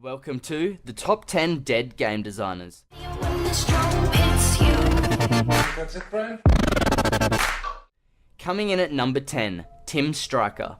Welcome to the top 10 dead game designers. That's it, Brian? Coming in at number 10, Tim Stryker.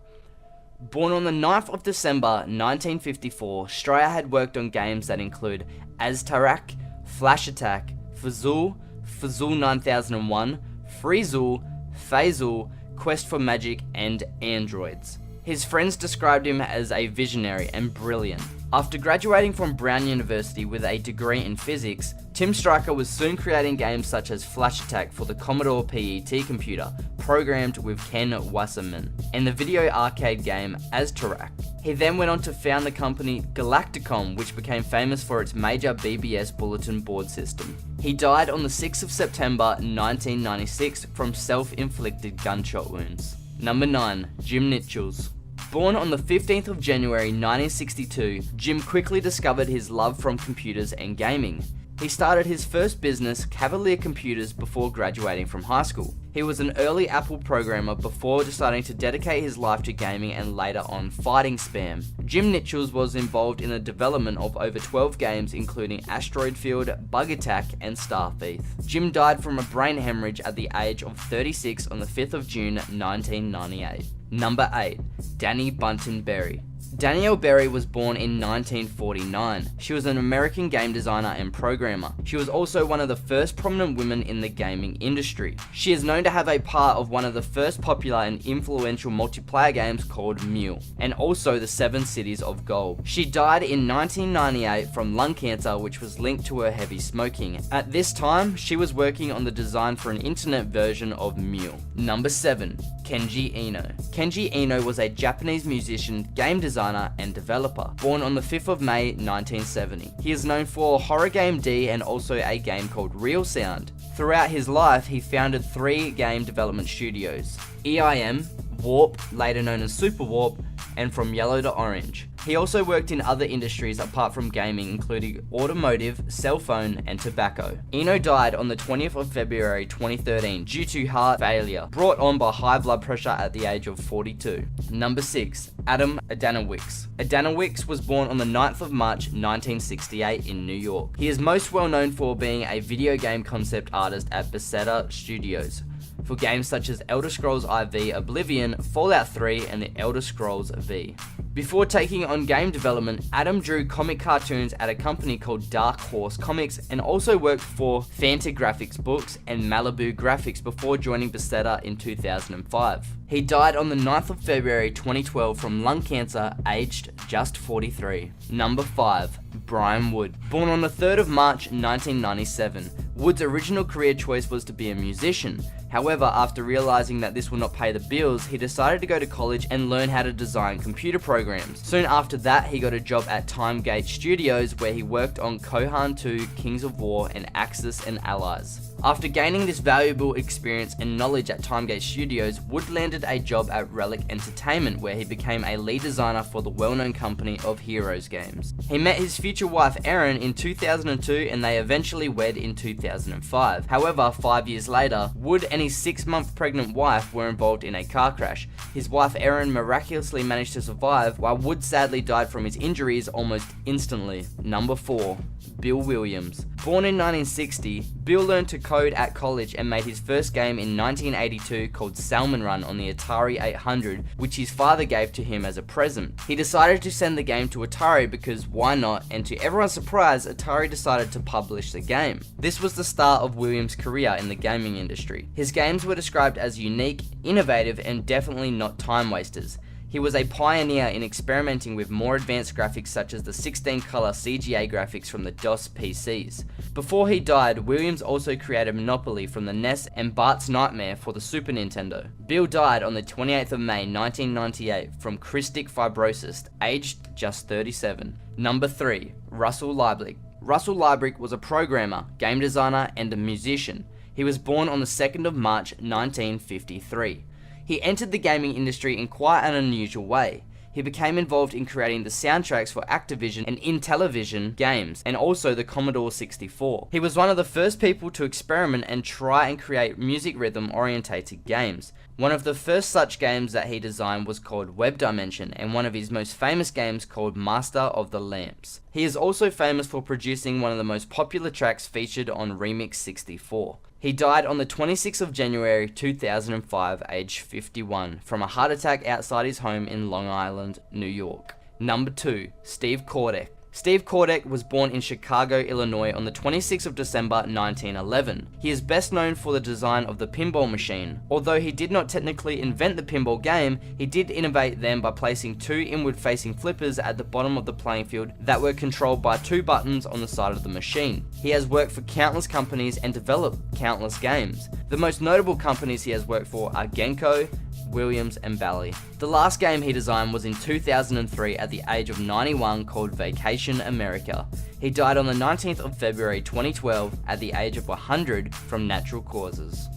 Born on the 9th of December 1954, Stryker had worked on games that include Aztarak, Flash Attack, Fazul, Fazul 9001, Freezul, Phazul, Quest for Magic, and Androids. His friends described him as a visionary and brilliant. After graduating from Brown University with a degree in physics, Tim Stryker was soon creating games such as Flash Attack for the Commodore PET computer, programmed with Ken Wasserman, and the video arcade game Aztarak. He then went on to found the company Galacticom, which became famous for its major BBS bulletin board system. He died on the 6th of September 1996 from self-inflicted gunshot wounds. Number 9, Jim Nichols. Born on the 15th of January 1962, Jim quickly discovered his love from computers and gaming. He started his first business, Cavalier Computers, before graduating from high school. He was an early Apple programmer before deciding to dedicate his life to gaming and later on fighting spam. Jim Nichols was involved in the development of over 12 games including Asteroid Field, Bug Attack, and Star Thief. Jim died from a brain hemorrhage at the age of 36 on the 5th of June 1998. Number 8, Danny Bunton Berry. Danielle Berry was born in 1949. She was an American game designer and programmer. She was also one of the first prominent women in the gaming industry. She is known to have a part of one of the first popular and influential multiplayer games called Mule, and also the 7 Cities of Gold. She died in 1998 from lung cancer, which was linked to her heavy smoking. At this time, she was working on the design for an internet version of Mule. Number 7, Kenji Eno. Kenji Eno was a Japanese musician, game designer, and developer, born on the 5th of May 1970. He is known for Horror Game D and also a game called Real Sound. Throughout his life, he founded 3 game development studios: EIM, Warp, later known as Super Warp, and From Yellow to Orange. He also worked in other industries apart from gaming, including automotive, cell phone, and tobacco. Eno died on the 20th of February 2013 due to heart failure, brought on by high blood pressure at the age of 42. Number 6, Adam Adanowicz. Adanowicz was born on the 9th of March 1968 in New York. He is most well known for being a video game concept artist at Bethesda Studios, for games such as Elder Scrolls IV Oblivion, Fallout 3, and the Elder Scrolls V. Before taking on game development, Adam drew comic cartoons at a company called Dark Horse Comics and also worked for Fantagraphics Books and Malibu Graphics before joining Bethesda in 2005. He died on the 9th of February 2012 from lung cancer, aged just 43. Number 5, Brian Wood. Born on the 3rd of March 1997, Wood's original career choice was to be a musician. However, after realizing that this will not pay the bills, he decided to go to college and learn how to design computer programs. Soon after that, he got a job at Timegate Studios, where he worked on Kohan 2, Kings of War, and Axis and Allies. After gaining this valuable experience and knowledge at Timegate Studios, Wood landed a job at Relic Entertainment, where he became a lead designer for the well-known company of Heroes games. He met his future wife Erin in 2002 and they eventually wed in 2005. However, 5 years later, Wood and his 6-month pregnant wife were involved in a car crash. His wife Erin miraculously managed to survive, while Wood sadly died from his injuries almost instantly. Number 4, Bill Williams. Born in 1960, Bill learned to code at college and made his first game in 1982 called Salmon Run on the Atari 800, which his father gave to him as a present. He decided to send the game to Atari because why not, and to everyone's surprise, Atari decided to publish the game. This was the start of Williams' career in the gaming industry. His games were described as unique, innovative, and definitely not time wasters. He was a pioneer in experimenting with more advanced graphics such as the 16-color CGA graphics from the DOS PCs. Before he died, Williams also created Monopoly from the NES and Bart's Nightmare for the Super Nintendo. Bill died on the 28th of May 1998 from cystic fibrosis, aged just 37. Number 3, Russell Lieblich. Russell Lieblich was a programmer, game designer, and a musician. He was born on the 2nd of March 1953. He entered the gaming industry in quite an unusual way. He became involved in creating the soundtracks for Activision and Intellivision games, and also the Commodore 64. He was one of the first people to experiment and try and create music rhythm orientated games. One of the first such games that he designed was called Web Dimension, and one of his most famous games called Master of the Lamps. He is also famous for producing one of the most popular tracks featured on Remix 64. He died on the 26th of January 2005, aged 51, from a heart attack outside his home in Long Island, New York. Number 2. Steve Kordek. Steve Kordek was born in Chicago, Illinois on the 26th of December 1911. He is best known for the design of the pinball machine. Although he did not technically invent the pinball game, he did innovate them by placing 2 inward-facing flippers at the bottom of the playing field that were controlled by 2 buttons on the side of the machine. He has worked for countless companies and developed countless games. The most notable companies he has worked for are Genko, Williams, and Bally. The last game he designed was in 2003 at the age of 91, called Vacation America. He died on the 19th of February 2012 at the age of 100 from natural causes.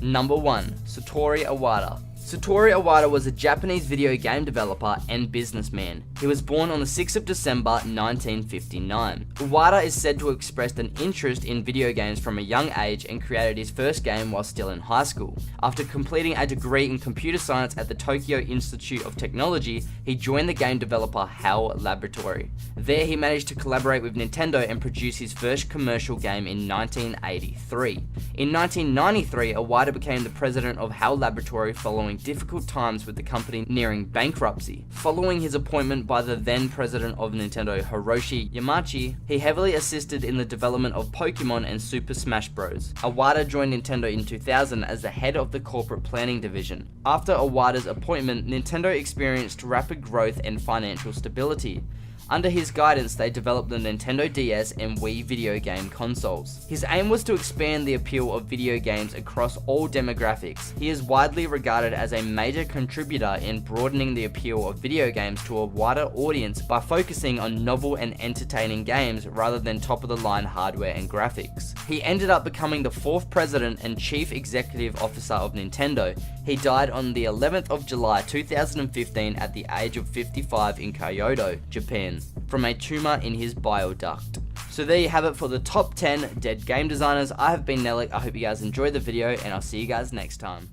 Number 1. Satoru Iwata. Satoru Iwata was a Japanese video game developer and businessman. He was born on the 6th of December 1959. Iwata is said to have expressed an interest in video games from a young age and created his first game while still in high school. After completing a degree in computer science at the Tokyo Institute of Technology, he joined the game developer HAL Laboratory. There he managed to collaborate with Nintendo and produce his first commercial game in 1983. In 1993, Iwata became the president of HAL Laboratory following difficult times with the company nearing bankruptcy. Following his appointment by the then president of Nintendo, Hiroshi Yamauchi, he heavily assisted in the development of Pokemon and Super Smash Bros. Iwata joined Nintendo in 2000 as the head of the corporate planning division. After Iwata's appointment, Nintendo experienced rapid growth and financial stability. Under his guidance, they developed the Nintendo DS and Wii video game consoles. His aim was to expand the appeal of video games across all demographics. He is widely regarded as a major contributor in broadening the appeal of video games to a wider audience by focusing on novel and entertaining games rather than top-of-the-line hardware and graphics. He ended up becoming the 4th president and chief executive officer of Nintendo. He died on the 11th of July 2015 at the age of 55 in Kyoto, Japan, from a tumor in his bile duct. So there you have it for the top 10 dead game designers. I have been Nellick. I hope you guys enjoyed the video, and I'll see you guys next time.